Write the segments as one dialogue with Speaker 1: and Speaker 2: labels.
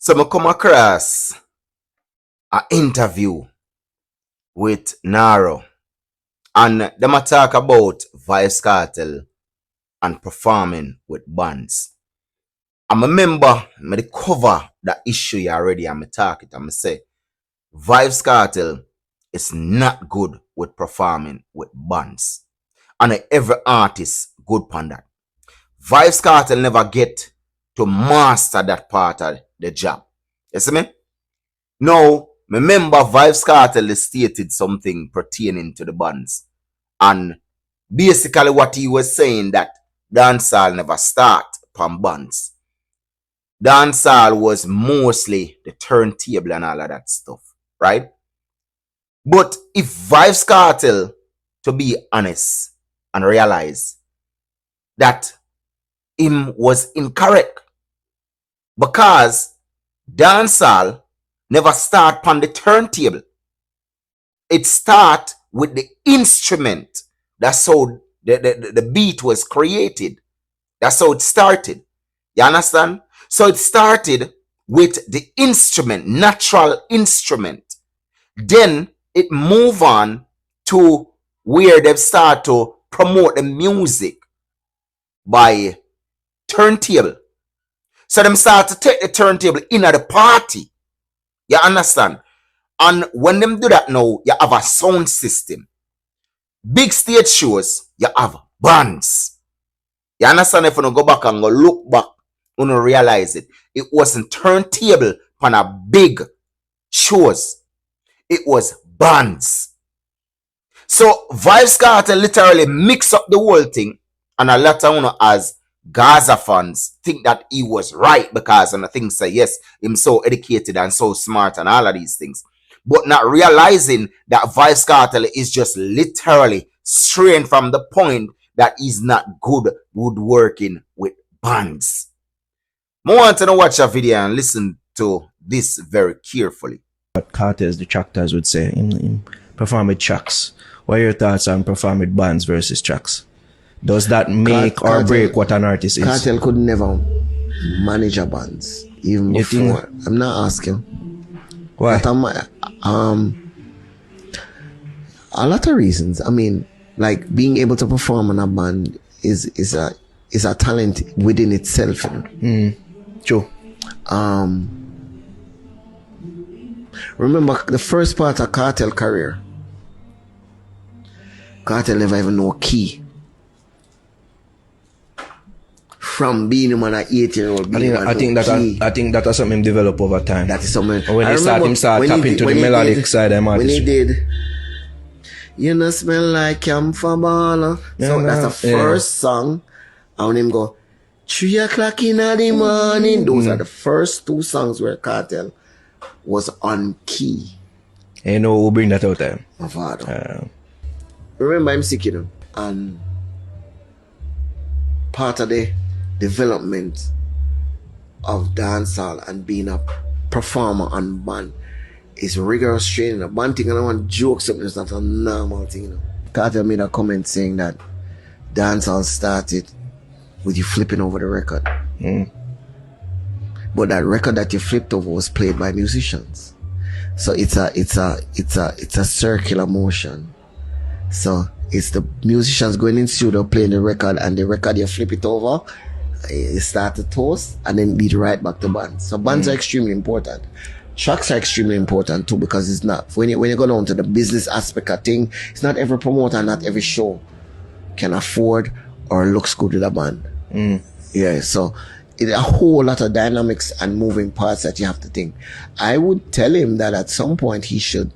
Speaker 1: So I come across an interview with Naro, and them a talk about Vybz Kartel and performing with Buns. I'm a member, me the cover that issue you already, and me talk it, and me say Vybz Kartel is not good with performing with Buns. And every artist good on that. Vybz Kartel never get to master that part of the job. You see me? Now, remember Vybz Kartel stated something pertaining to the Buns. And basically what he was saying that dancehall never start from Buns. Dancehall was mostly the turntable and all of that stuff, right? But if Vybz Kartel, to be honest and realize that him was incorrect, because dancehall never start from the turntable. It start with the instrument. That's how the beat was created. That's how it started. You understand? So it started with the instrument, natural instrument. Then it move on to where they start to promote the music by turntable. So them start to take the turntable in at the party. You understand? And when them do that now, you have a sound system. Big stage shows, you have bands. You understand? If you go back and go look back, you don't realize it. It wasn't turntable on a big shows. It was bands. So Vybz Kartel literally mix up the whole thing, and a lot of as Gaza fans think that he was right because and I think say yes, him so educated and so smart and all of these things. But not realizing that Vybz Kartel is just literally straying from the point that he's not good woodworking with bands. I want to watch a video and listen to this very carefully.
Speaker 2: What Kartel's detractors would say in perform with tracks. What are your thoughts on perform with bands versus tracks? Does that make or break what an artist is?
Speaker 3: Kartel could never manage a bands even before. I'm not asking.
Speaker 2: Why?
Speaker 3: A lot of reasons. I mean, like being able to perform in a band is a talent within itself.
Speaker 2: True.
Speaker 3: Remember the first part of Kartel career. Kartel never even know key. From being him an 8-year-old.
Speaker 2: I think that was something developed over time.
Speaker 3: That is something.
Speaker 2: When he start tapping to the melodic side of
Speaker 3: when he did, you know, smell like camphor baller. So that's the first song. And when him go 3 o'clock in the morning. Those are the first 2 songs where Kartel was on key.
Speaker 2: You know who bring that out there?
Speaker 3: My father. Remember him sick, you know, and part of the development of dancehall and being a performer on band is rigorous training. A band thing, I don't want jokes up, it's not a normal thing, you know. Kartel made a comment saying that dancehall started with you flipping over the record. But that record that you flipped over was played by musicians. So it's a circular motion. So it's the musicians going in studio playing the record, and the record you flip it over, you start to toast and then lead right back to bands. So bands are extremely important. Tracks are extremely important too, because it's not when you go down to the business aspect of thing, it's not every promoter, not every show can afford or looks good with a band. Yeah, so it's a whole lot of dynamics and moving parts that you have to think. I would tell him that at some point he should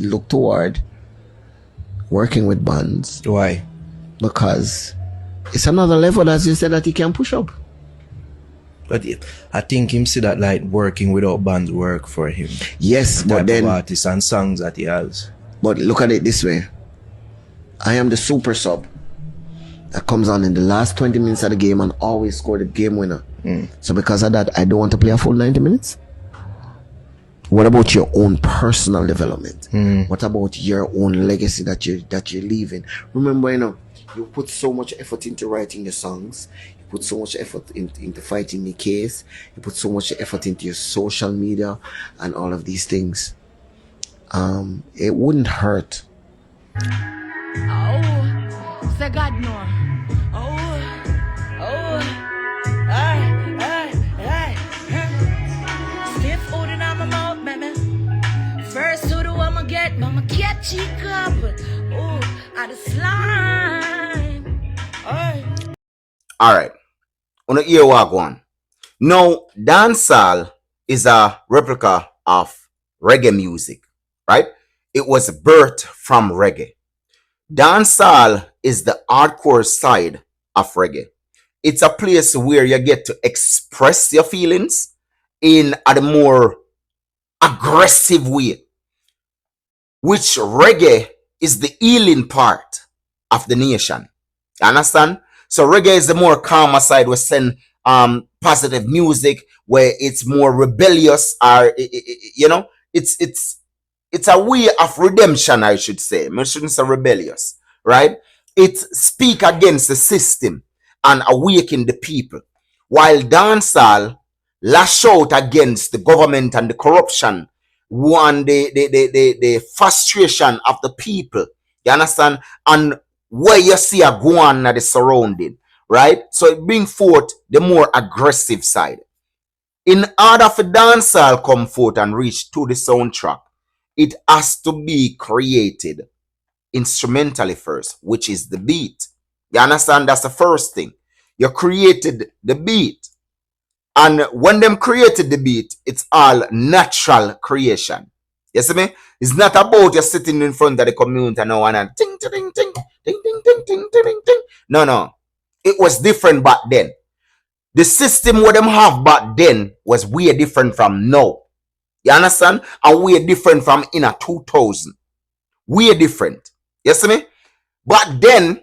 Speaker 3: look toward working with bands.
Speaker 2: Why?
Speaker 3: Because it's another level, as you said, that he can push up.
Speaker 2: But I think him see that like working without bands work for him.
Speaker 3: Yes,
Speaker 2: but then artists and songs that he has.
Speaker 3: But look at it this way. I am the super sub that comes on in the last 20 minutes of the game and always score the game winner. So because of that, I don't want to play a full 90 minutes. What about your own personal development? What about your own legacy that you're leaving? Remember, you know, you put so much effort into writing your songs. You put so much effort into fighting the case. You put so much effort into your social media and all of these things. It wouldn't hurt.
Speaker 4: Oh, say God no. Oh, hey. Stiff food in my mouth, man. First to the one I'ma get, mama catch it up. Oh, out of slime.
Speaker 1: Alright. On the ear walk one. Now, dancehall is a replica of reggae music, right? It was birthed from reggae. Dancehall is the hardcore side of reggae. It's a place where you get to express your feelings in a more aggressive way, which reggae is the healing part of the nation. You understand? So reggae is the more calmer side. We send positive music where it's more rebellious, or it's a way of redemption, I should say. I shouldn't say rebellious, right? It speak against the system and awaken the people, while dancehall lash out against the government and the corruption, one the frustration of the people. You understand? And where you see a go on at the surrounding, right? So it bring forth the more aggressive side. In order for dancehall come forth and reach to the soundtrack, it has to be created instrumentally first, which is the beat. You understand? That's the first thing. You created the beat. And when them created the beat, it's all natural creation. You see me? It's not about you sitting in front of the community now and ting, ting, ting, ting, ting, ting, ting, ting, ting, ting. No. It was different back then. The system what them have back then was way different from now. You understand? And way different from in a 2000. Way different. You see me? But then,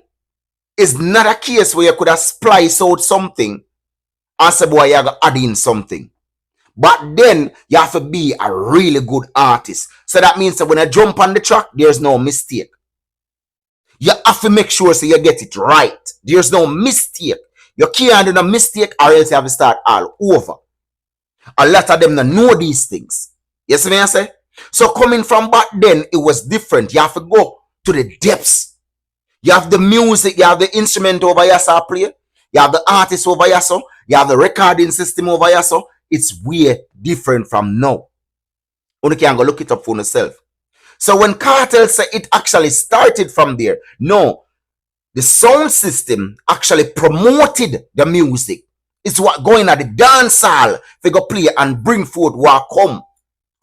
Speaker 1: it's not a case where you could have spliced out something and say, boy, you have to add in something. But then, you have to be a really good artist. So that means that when you jump on the track, there's no mistake. You have to make sure so you get it right. There's no mistake. You can't do no mistake or else you have to start all over. A lot of them don't know these things. You see me I say? So coming from back then, it was different. You have to go to the depths. You have the music, you have the instrument over here, so play. You have the artist over here, so you have the recording system over here, so it's way different from now. You can go look it up for yourself. So when Kartel said it actually started from there, no, the sound system actually promoted the music. It's what going at the dance hall, they go play and bring forth what come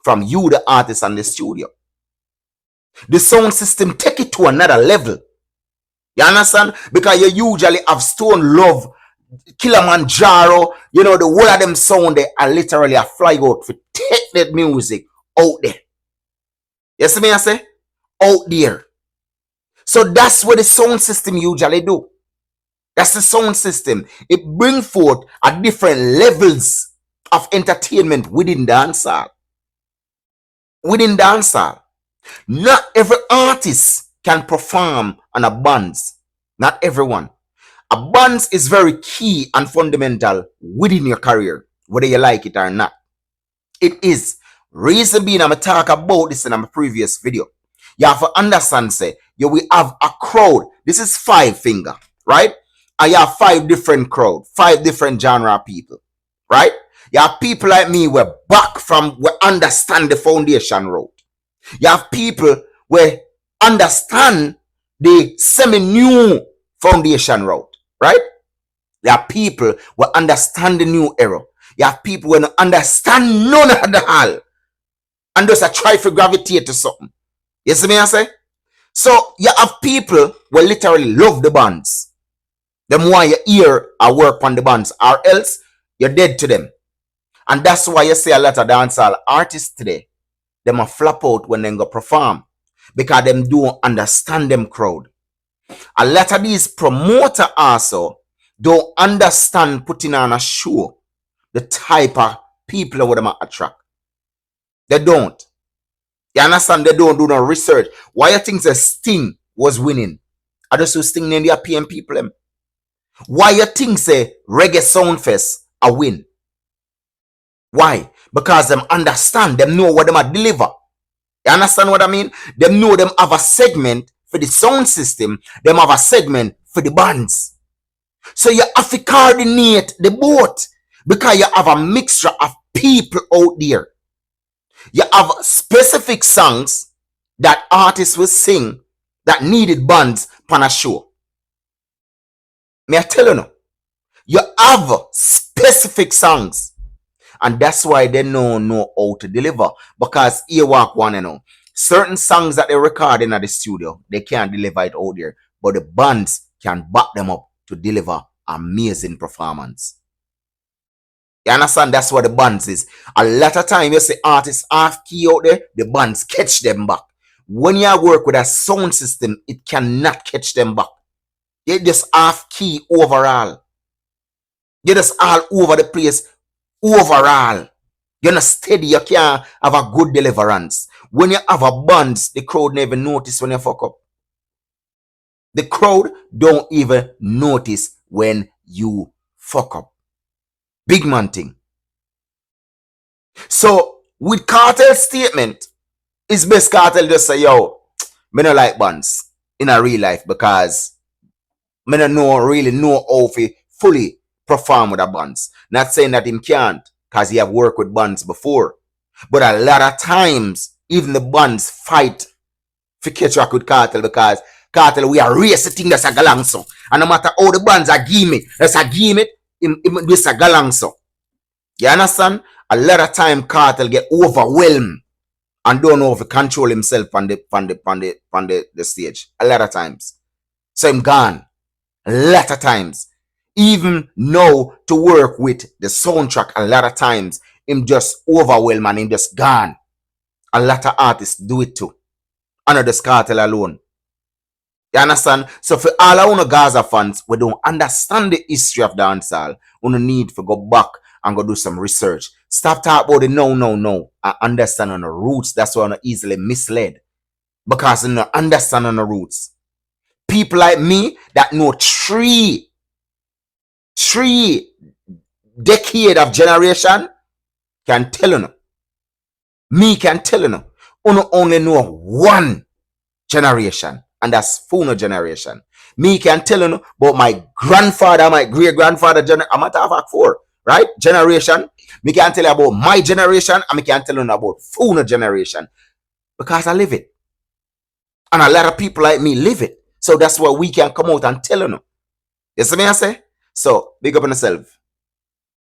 Speaker 1: from you, the artist, and the studio. The sound system take it to another level. You understand? Because you usually have Stone Love, Kilimanjaro, the whole of them sound, they are literally a fly out to take that music out there. You see me I say? Out there. So that's what the sound system usually do. That's the sound system. It brings forth a different levels of entertainment within dancehall. Within dancehall. Not every artist can perform on a Buns. Not everyone. A Buns is very key and fundamental within your career, whether you like it or not. It is. Reason being, I'm going to talk about this in my previous video. You have to understand, say, you will have a crowd. This is 5 finger, right? And you have 5 different crowd, 5 different genre of people, right? You have people like me who are back from, we understand the foundation road. You have people who understand the semi-new foundation road, right? You have people who understand the new era. You have people who understand none of the all. And just try to gravitate to something. You see me I say? So you have people who literally love the bands. Them want you hear or work on the bands, or else you're dead to them. And that's why you see a lot of dancehall artists today. Them a flop out when they go perform. Because them don't understand them crowd. A lot of these promoters also don't understand putting on a show. The type of people who them attract. They don't. You understand? They don't do no research. Why you think the Sting was winning I just was thinking in the paying people them. Why you think say Reggae Sound Fest a win? Why? Because them understand, them know what them are deliver. You understand what I mean? Them know them have a segment for the sound system, them have a segment for the bands. So you have to coordinate the both because you have a mixture of people out there. You have specific songs that artists will sing that needed bands on a show. May I tell you now? You have specific songs. And that's why they know how to deliver. Because here walk one, you know. Certain songs that they record in the studio, they can't deliver it out there. But the bands can back them up to deliver amazing performance. You understand? That's what the bands is. A lot of time you see artists half key out there, the bands catch them back. When you work with a sound system, it cannot catch them back. You're just half key overall. You're just all over the place overall. You're not steady. You can't have a good deliverance. When you have a bands, the crowd never notice when you fuck up. The crowd don't even notice when you fuck up. Big man thing. So, with Kartel's statement, it's best Kartel just say, yo, me not like bands in a real life because me not really know how to fully perform with a bands. Not saying that him can't, because he have worked with bands before. But a lot of times, even the bands fight for catch up with Kartel because Kartel, we are race the thing that's a galang so. And no matter how the bands are give me, that's a give it, this a galang so. You understand? A lot of time Kartel get overwhelmed and don't know if he control himself on the stage. A lot of times. So him gone. A lot of times. Even now to work with the soundtrack, a lot of times him just overwhelmed and him just gone. A lot of artists do it too. And not just Kartel alone. You understand? So for all our Gaza fans, we don't understand the history of dancehall. We don't need to go back and go do some research. Stop talking about the no. I understand on the roots. That's why I'm not easily misled. Because I don't understand on the roots. People like me that know three decade of generation can tell you. Me can tell you. You only know one generation. And that's Funo generation. Me can tell you about my grandfather, my great-grandfather, I'm not talking about 4, right? Generation. Me can tell you about my generation, and me can tell you about Funo generation. Because I live it. And a lot of people like me live it. So that's why we can come out and tell you. You see me I say? So, big up on yourself.